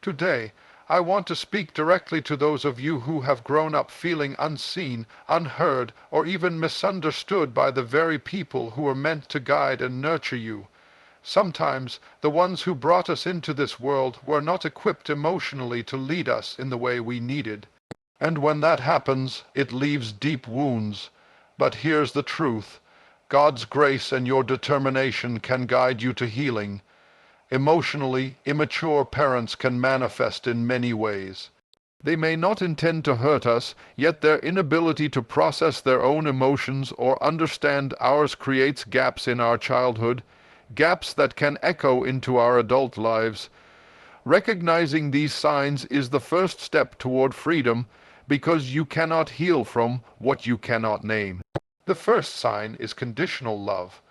Today, I want to speak directly to those of you who have grown up feeling unseen, unheard, or even misunderstood by the very people who were meant to guide and nurture you. Sometimes the ones who brought us into this world were not equipped emotionally to lead us in the way we needed. And when that happens, it leaves deep wounds. But here's the truth. God's grace and your determination can guide you to healing. Emotionally immature parents can manifest in many ways. They may not intend to hurt us, yet their inability to process their own emotions or understand ours creates gaps in our childhood, gaps that can echo into our adult lives. Recognizing these signs is the first step toward freedom, because you cannot heal from what you cannot name. The first sign is conditional love.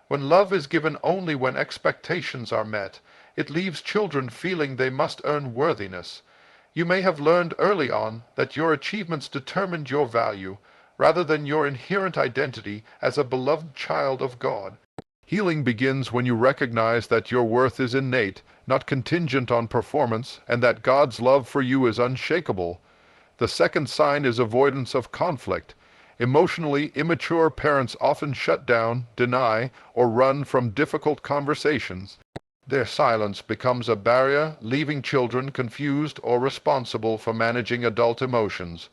When love is given only when expectations are met, it leaves children feeling they must earn worthiness. You may have learned early on that your achievements determined your value, rather than your inherent identity as a beloved child of God. Healing begins when you recognize that your worth is innate, not contingent on performance, and that God's love for you is unshakable. The second sign is avoidance of conflict. Emotionally immature parents often shut down, deny, or run from difficult conversations. Their silence becomes a barrier, leaving children confused or responsible for managing adult emotions.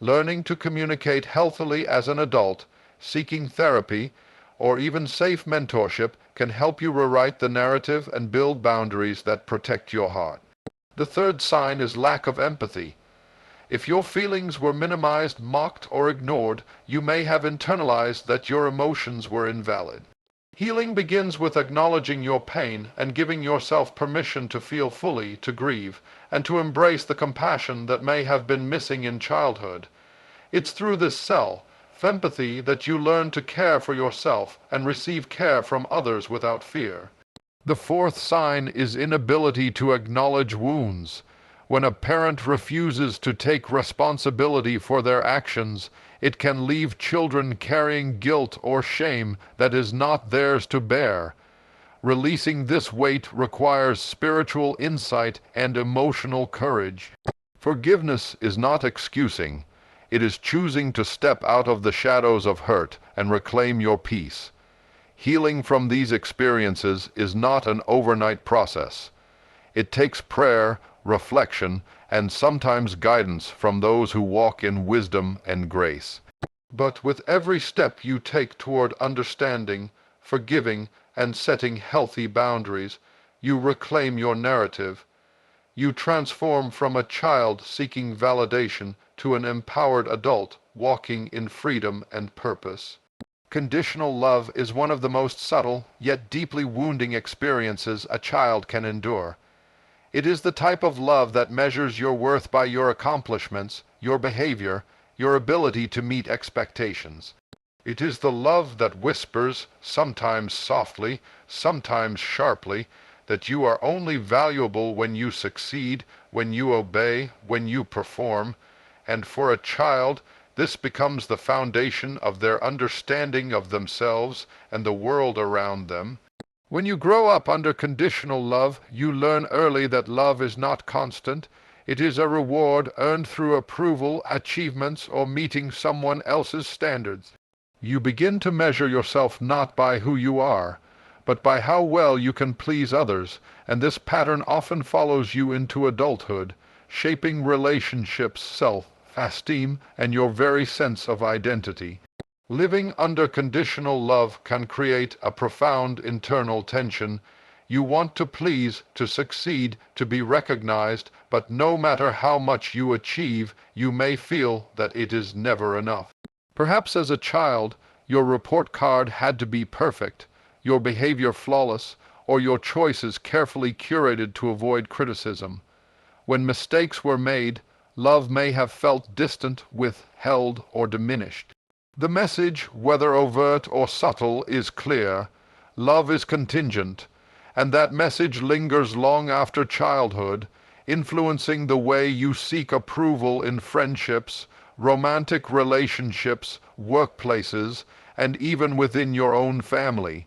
Learning to communicate healthily as an adult, seeking therapy, or even safe mentorship can help you rewrite the narrative and build boundaries that protect your heart. The third sign is lack of empathy. If your feelings were minimized, mocked, or ignored, you may have internalized that your emotions were invalid. Healing begins with acknowledging your pain and giving yourself permission to feel fully, to grieve, and to embrace the compassion that may have been missing in childhood. It's through this self-empathy that you learn to care for yourself and receive care from others without fear. The fourth sign is inability to acknowledge wounds. When a parent refuses to take responsibility for their actions, it can leave children carrying guilt or shame that is not theirs to bear. Releasing this weight requires spiritual insight and emotional courage. Forgiveness is not excusing. It is choosing to step out of the shadows of hurt and reclaim your peace. Healing from these experiences is not an overnight process. It takes prayer, reflection, and sometimes guidance from those who walk in wisdom and grace. But with every step you take toward understanding, forgiving, and setting healthy boundaries, you reclaim your narrative. You transform from a child seeking validation to an empowered adult walking in freedom and purpose. Conditional love is one of the most subtle, yet deeply wounding experiences a child can endure. It is the type of love that measures your worth by your accomplishments, your behavior, your ability to meet expectations. It is the love that whispers, sometimes softly, sometimes sharply, that you are only valuable when you succeed, when you obey, when you perform, and for a child, this becomes the foundation of their understanding of themselves and the world around them. When you grow up under conditional love, you learn early that love is not constant. It is a reward earned through approval, achievements, or meeting someone else's standards. You begin to measure yourself not by who you are, but by how well you can please others, and this pattern often follows you into adulthood, shaping relationships, self-esteem, and your very sense of identity. Living under conditional love can create a profound internal tension. You want to please, to succeed, to be recognized, but no matter how much you achieve, you may feel that it is never enough. Perhaps as a child, your report card had to be perfect, your behavior flawless, or your choices carefully curated to avoid criticism. When mistakes were made, love may have felt distant, withheld, or diminished. The message, whether overt or subtle, is clear. Love is contingent, and that message lingers long after childhood, influencing the way you seek approval in friendships, romantic relationships, workplaces, and even within your own family.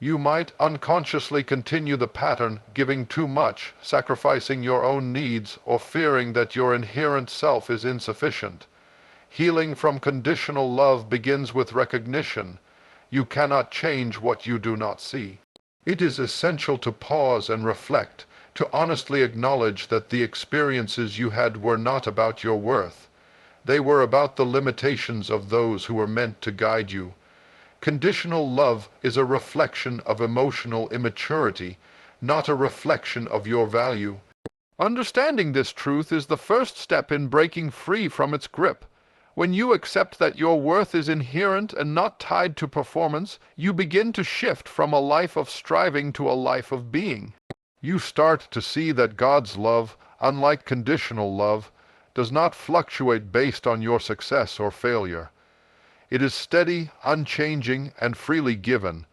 You might unconsciously continue the pattern, giving too much, sacrificing your own needs, or fearing that your inherent self is insufficient. Healing from conditional love begins with recognition. You cannot change what you do not see. It is essential to pause and reflect, to honestly acknowledge that the experiences you had were not about your worth. They were about the limitations of those who were meant to guide you. Conditional love is a reflection of emotional immaturity, not a reflection of your value. Understanding this truth is the first step in breaking free from its grip. When you accept that your worth is inherent and not tied to performance, you begin to shift from a life of striving to a life of being. You start to see that God's love, unlike conditional love, does not fluctuate based on your success or failure. It is steady, unchanging, and freely given.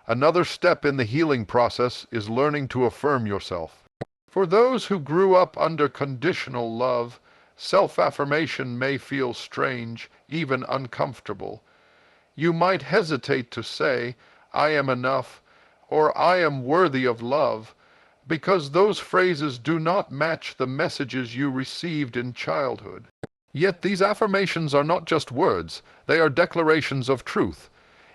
Another step in the healing process is learning to affirm yourself. For those who grew up under conditional love, self-affirmation may feel strange, even uncomfortable. You might hesitate to say, "I am enough," or "I am worthy of love," because those phrases do not match the messages you received in childhood. Yet these affirmations are not just words, they are declarations of truth.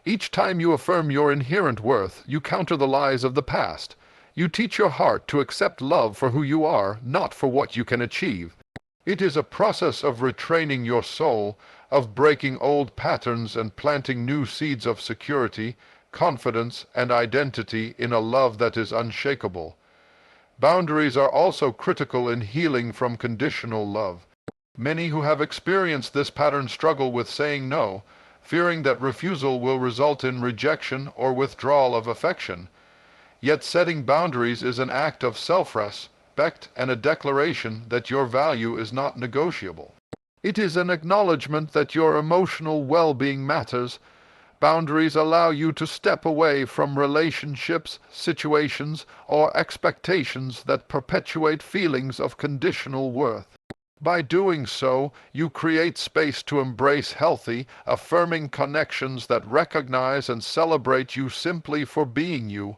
Each time you affirm your inherent worth, you counter the lies of the past. You teach your heart to accept love for who you are, not for what you can achieve. It is a process of retraining your soul, of breaking old patterns and planting new seeds of security, confidence, and identity in a love that is unshakable. Boundaries are also critical in healing from conditional love. Many who have experienced this pattern struggle with saying no, fearing that refusal will result in rejection or withdrawal of affection. Yet setting boundaries is an act of self-respect and a declaration that your value is not negotiable. It is an acknowledgement that your emotional well-being matters. Boundaries allow you to step away from relationships, situations, or expectations that perpetuate feelings of conditional worth. By doing so, you create space to embrace healthy, affirming connections that recognize and celebrate you simply for being you.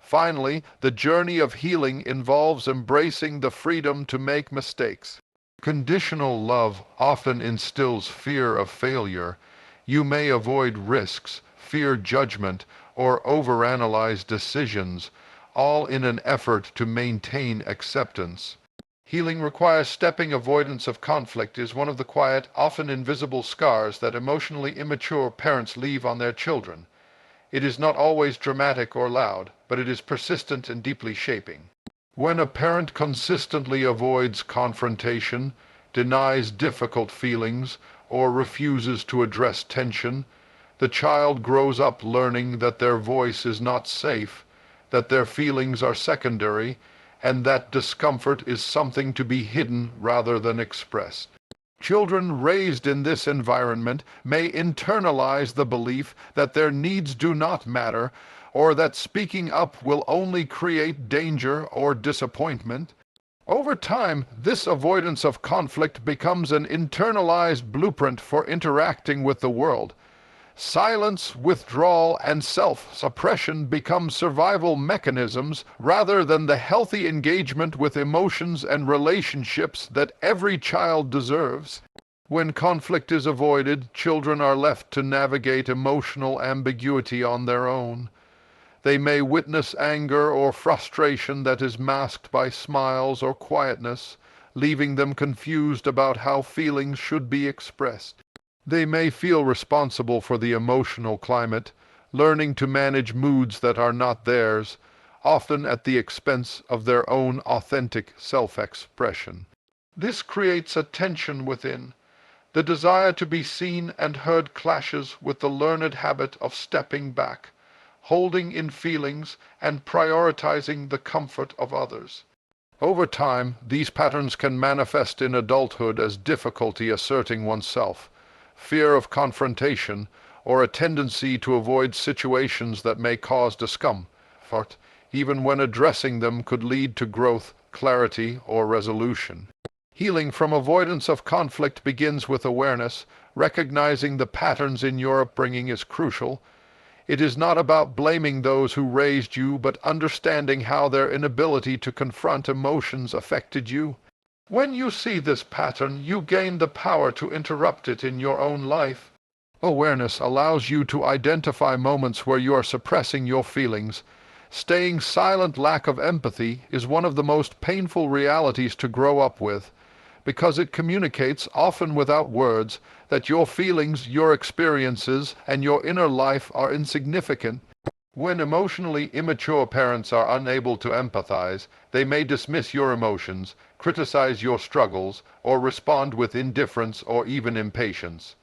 Finally, the journey of healing involves embracing the freedom to make mistakes. Conditional love often instills fear of failure. You may avoid risks, fear judgment, or overanalyze decisions, all in an effort to maintain acceptance. Healing requires stepping. Avoidance of conflict is one of the quiet, often invisible scars that emotionally immature parents leave on their children. It is not always dramatic or loud, but it is persistent and deeply shaping. When a parent consistently avoids confrontation, denies difficult feelings, or refuses to address tension, the child grows up learning that their voice is not safe, that their feelings are secondary, and that discomfort is something to be hidden rather than expressed. Children raised in this environment may internalize the belief that their needs do not matter, or that speaking up will only create danger or disappointment. Over time, this avoidance of conflict becomes an internalized blueprint for interacting with the world. Silence, withdrawal, and self-suppression become survival mechanisms rather than the healthy engagement with emotions and relationships that every child deserves. When conflict is avoided, children are left to navigate emotional ambiguity on their own. They may witness anger or frustration that is masked by smiles or quietness, leaving them confused about how feelings should be expressed. They may feel responsible for the emotional climate, learning to manage moods that are not theirs, often at the expense of their own authentic self-expression. This creates a tension within. The desire to be seen and heard clashes with the learned habit of stepping back, holding in feelings, and prioritizing the comfort of others. Over time, these patterns can manifest in adulthood as difficulty asserting oneself, fear of confrontation, or a tendency to avoid situations that may cause discomfort, even when addressing them could lead to growth, clarity, or resolution. Healing from avoidance of conflict begins with awareness. Recognizing the patterns in your upbringing is crucial. It is not about blaming those who raised you, but understanding how their inability to confront emotions affected you. When you see this pattern, you gain the power to interrupt it in your own life. Awareness allows you to identify moments where you are suppressing your feelings. Staying silent lack of empathy is one of the most painful realities to grow up with, because it communicates, often without words, that your feelings, your experiences, and your inner life are insignificant. When emotionally immature parents are unable to empathize, they may dismiss your emotions, criticize your struggles, or respond with indifference or even impatience.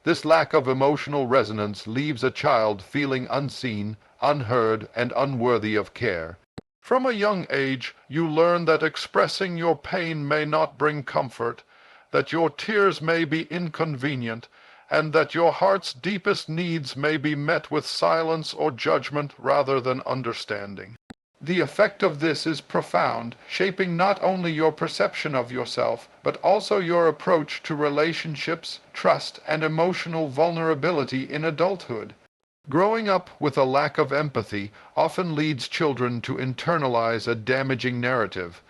This lack of emotional resonance leaves a child feeling unseen, unheard, and unworthy of care. From a young age, you learn that expressing your pain may not bring comfort, that your tears may be inconvenient, and that your heart's deepest needs may be met with silence or judgment rather than understanding. The effect of this is profound, shaping not only your perception of yourself, but also your approach to relationships, trust, and emotional vulnerability in adulthood. Growing up with a lack of empathy often leads children to internalize a damaging narrative,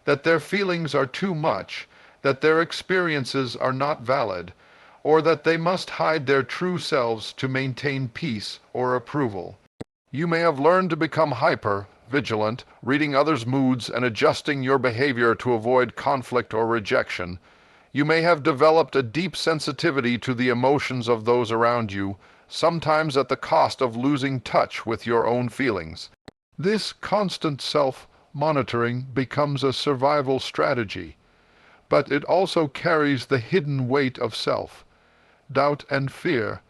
that their feelings are too much, that their experiences are not valid, or that they must hide their true selves to maintain peace or approval. You may have learned to become hyper, vigilant, reading others' moods and adjusting your behavior to avoid conflict or rejection. You may have developed a deep sensitivity to the emotions of those around you, sometimes at the cost of losing touch with your own feelings. This constant self-monitoring becomes a survival strategy, but it also carries the hidden weight of self, doubt and fear,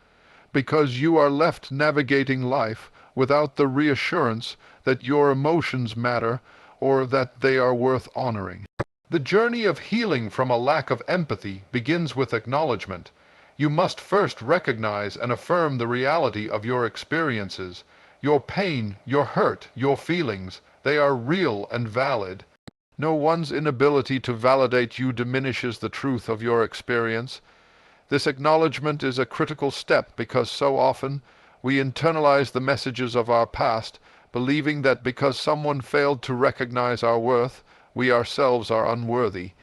because you are left navigating life without the reassurance that your emotions matter or that they are worth honoring. The journey of healing from a lack of empathy begins with acknowledgement. You must first recognize and affirm the reality of your experiences, your pain, your hurt, your feelings. They are real and valid. No one's inability to validate you diminishes the truth of your experience. This acknowledgement is a critical step because so often we internalize the messages of our past, believing that because someone failed to recognize our worth, we ourselves are unworthy.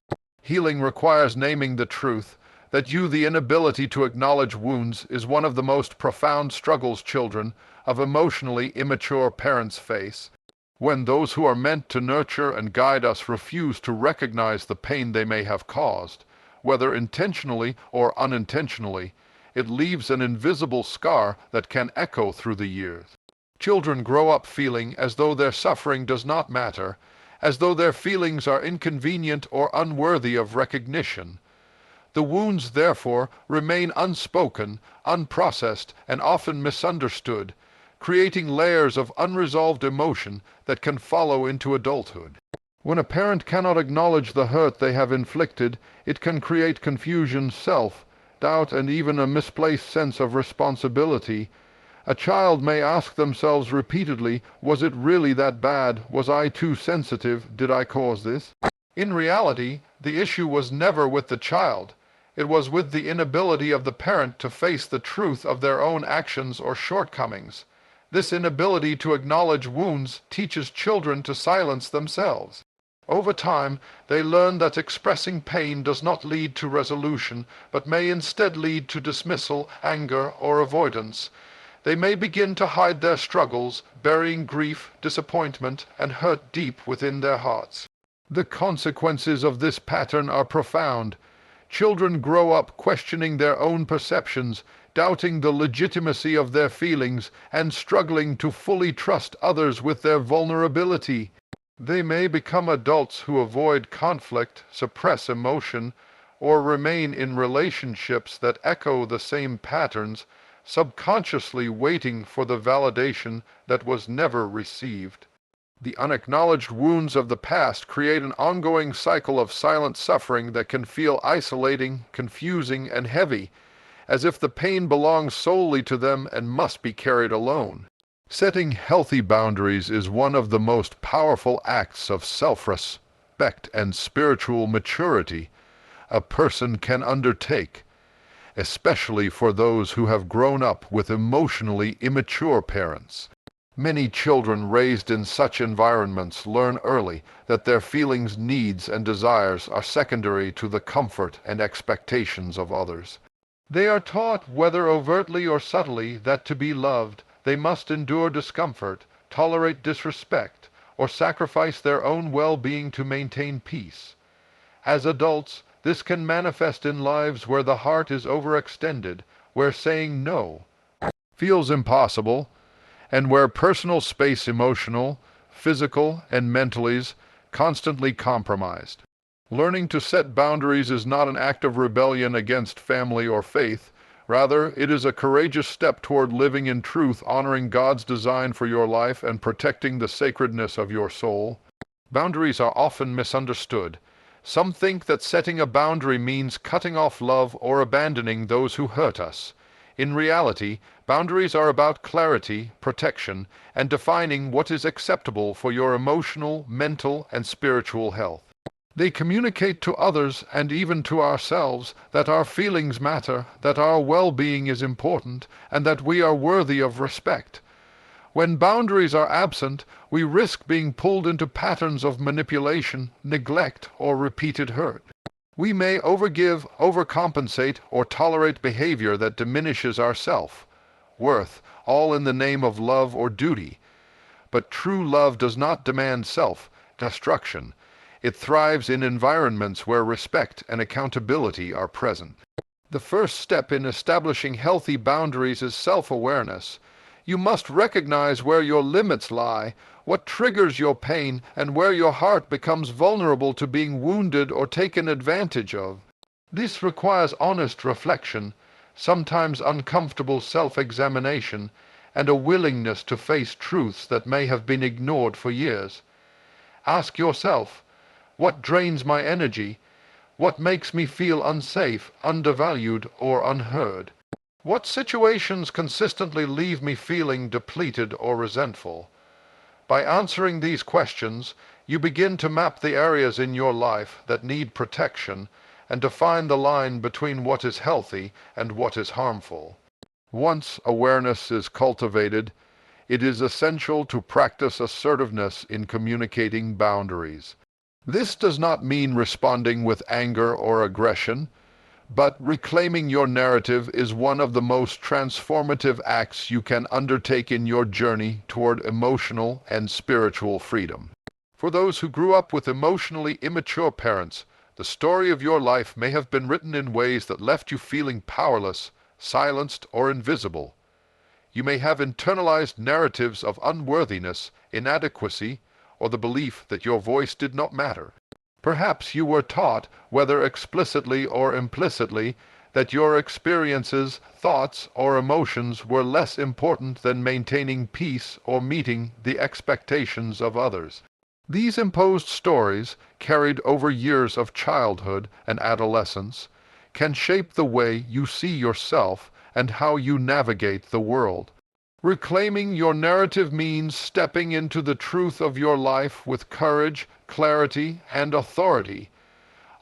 Healing requires naming the truth, that the inability to acknowledge wounds is one of the most profound struggles children of emotionally immature parents face. When those who are meant to nurture and guide us refuse to recognize the pain they may have caused, whether intentionally or unintentionally, it leaves an invisible scar that can echo through the years. Children grow up feeling as though their suffering does not matter, as though their feelings are inconvenient or unworthy of recognition. The wounds, therefore, remain unspoken, unprocessed, and often misunderstood, creating layers of unresolved emotion that can follow into adulthood. When a parent cannot acknowledge the hurt they have inflicted, it can create confusion, self-doubt, and even a misplaced sense of responsibility. A child may ask themselves repeatedly, was it really that bad? Was I too sensitive? Did I cause this? In reality, the issue was never with the child. It was with the inability of the parent to face the truth of their own actions or shortcomings. This inability to acknowledge wounds teaches children to silence themselves. Over time, they learn that expressing pain does not lead to resolution, but may instead lead to dismissal, anger, or avoidance. They may begin to hide their struggles, burying grief, disappointment, and hurt deep within their hearts. The consequences of this pattern are profound. Children grow up questioning their own perceptions, doubting the legitimacy of their feelings, and struggling to fully trust others with their vulnerability. They may become adults who avoid conflict, suppress emotion, or remain in relationships that echo the same patterns, subconsciously waiting for the validation that was never received. The unacknowledged wounds of the past create an ongoing cycle of silent suffering that can feel isolating, confusing, and heavy, as if the pain belongs solely to them and must be carried alone. Setting healthy boundaries is one of the most powerful acts of self-respect and spiritual maturity a person can undertake. especially for those who have grown up with emotionally immature parents. Many children raised in such environments learn early that their feelings, needs, and desires are secondary to the comfort and expectations of others. They are taught, whether overtly or subtly, that to be loved, they must endure discomfort, tolerate disrespect, or sacrifice their own well-being to maintain peace. As adults, this can manifest in lives where the heart is overextended, where saying no feels impossible, and where personal space emotional, physical, and mentally is constantly compromised. Learning to set boundaries is not an act of rebellion against family or faith. Rather, it is a courageous step toward living in truth, honoring God's design for your life and protecting the sacredness of your soul. Boundaries are often misunderstood. Some think that setting a boundary means cutting off love or abandoning those who hurt us. In reality, boundaries are about clarity, protection, and defining what is acceptable for your emotional, mental, and spiritual health. They communicate to others and even to ourselves that our feelings matter, that our well-being is important, and that we are worthy of respect. When boundaries are absent, we risk being pulled into patterns of manipulation, neglect, or repeated hurt. We may overgive, overcompensate, or tolerate behavior that diminishes our self-worth, all in the name of love or duty. But true love does not demand self-destruction. It thrives in environments where respect and accountability are present. The first step in establishing healthy boundaries is self-awareness. You must recognize where your limits lie, what triggers your pain, and where your heart becomes vulnerable to being wounded or taken advantage of. This requires honest reflection, sometimes uncomfortable self-examination, and a willingness to face truths that may have been ignored for years. Ask yourself, what drains my energy? What makes me feel unsafe, undervalued, or unheard? What situations consistently leave me feeling depleted or resentful? By answering these questions, you begin to map the areas in your life that need protection and define the line between what is healthy and what is harmful. Once awareness is cultivated, it is essential to practice assertiveness in communicating boundaries. This does not mean responding with anger or aggression, but reclaiming your narrative is one of the most transformative acts you can undertake in your journey toward emotional and spiritual freedom. For those who grew up with emotionally immature parents, the story of your life may have been written in ways that left you feeling powerless, silenced, or invisible. You may have internalized narratives of unworthiness, inadequacy, or the belief that your voice did not matter. Perhaps you were taught, whether explicitly or implicitly, that your experiences, thoughts, or emotions were less important than maintaining peace or meeting the expectations of others. These imposed stories, carried over years of childhood and adolescence, can shape the way you see yourself and how you navigate the world. Reclaiming your narrative means stepping into the truth of your life with courage, clarity, and authority,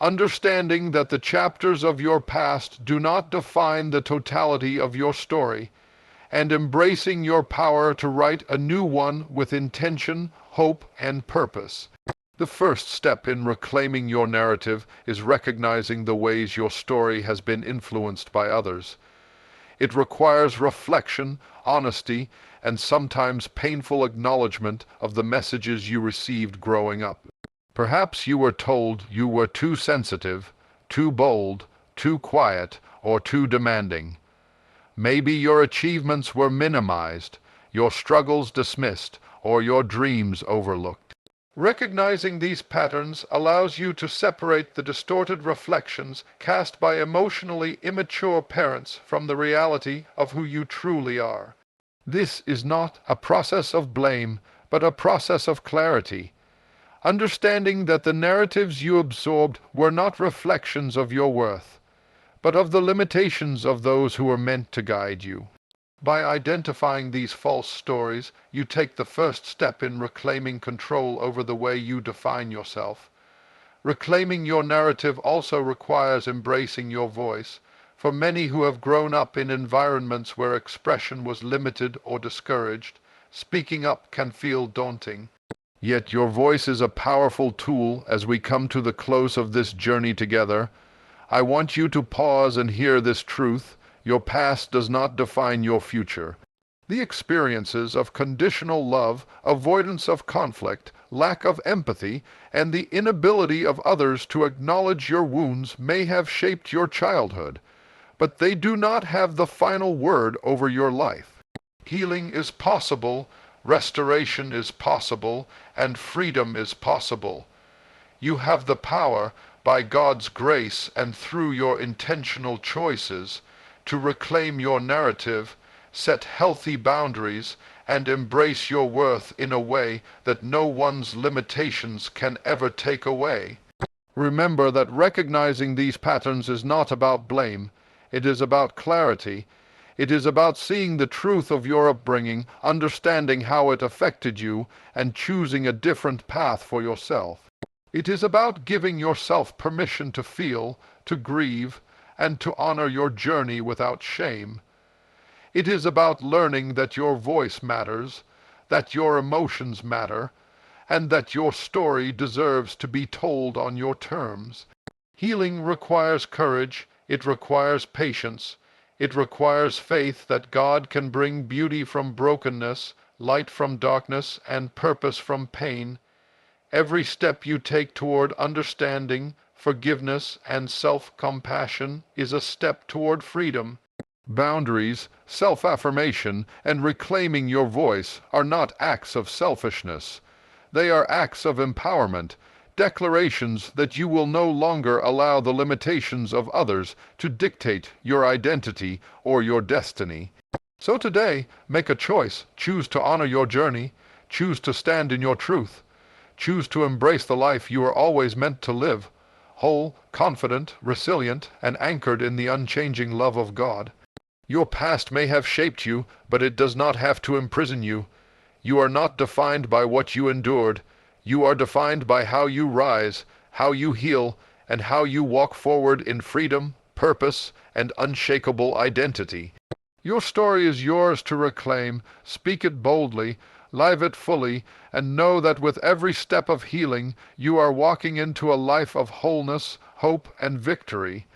understanding that the chapters of your past do not define the totality of your story, and embracing your power to write a new one with intention, hope, and purpose. The first step in reclaiming your narrative is recognizing the ways your story has been influenced by others. It requires reflection, honesty, and sometimes painful acknowledgement of the messages you received growing up. Perhaps you were told you were too sensitive, too bold, too quiet, or too demanding. Maybe your achievements were minimized, your struggles dismissed, or your dreams overlooked. Recognizing these patterns allows you to separate the distorted reflections cast by emotionally immature parents from the reality of who you truly are. This is not a process of blame, but a process of clarity. Understanding that the narratives you absorbed were not reflections of your worth, but of the limitations of those who were meant to guide you. By identifying these false stories, you take the first step in reclaiming control over the way you define yourself. Reclaiming your narrative also requires embracing your voice, For many who have grown up in environments where expression was limited or discouraged, speaking up can feel daunting. Yet your voice is a powerful tool as we come to the close of this journey together. I want you to pause and hear this truth. Your past does not define your future. The experiences of conditional love, avoidance of conflict, lack of empathy, and the inability of others to acknowledge your wounds may have shaped your childhood, but they do not have the final word over your life. Healing is possible, restoration is possible, and freedom is possible. You have the power, by God's grace and through your intentional choices, to reclaim your narrative, set healthy boundaries, and embrace your worth in a way that no one's limitations can ever take away. Remember that recognizing these patterns is not about blame. It is about clarity. It is about seeing the truth of your upbringing, understanding how it affected you, and choosing a different path for yourself. It is about giving yourself permission to feel, to grieve, and to honor your journey without shame. It is about learning that your voice matters, that your emotions matter, and that your story deserves to be told on your terms. Healing requires courage, it requires patience, it requires faith that God can bring beauty from brokenness, light from darkness, and purpose from pain. Every step you take toward understanding, forgiveness, and self-compassion is a step toward freedom. Boundaries, self-affirmation, and reclaiming your voice are not acts of selfishness. They are acts of empowerment, declarations that you will no longer allow the limitations of others to dictate your identity or your destiny. So today, make a choice. Choose to honor your journey. Choose to stand in your truth. Choose to embrace the life you are always meant to live, whole, confident, resilient, and anchored in the unchanging love of God. Your past may have shaped you, but it does not have to imprison you. You are not defined by what you endured. You are defined by how you rise, how you heal, and how you walk forward in freedom, purpose, and unshakable identity. Your story is yours to reclaim. Speak it boldly, live it fully, and know that with every step of healing, you are walking into a life of wholeness, hope, and victory.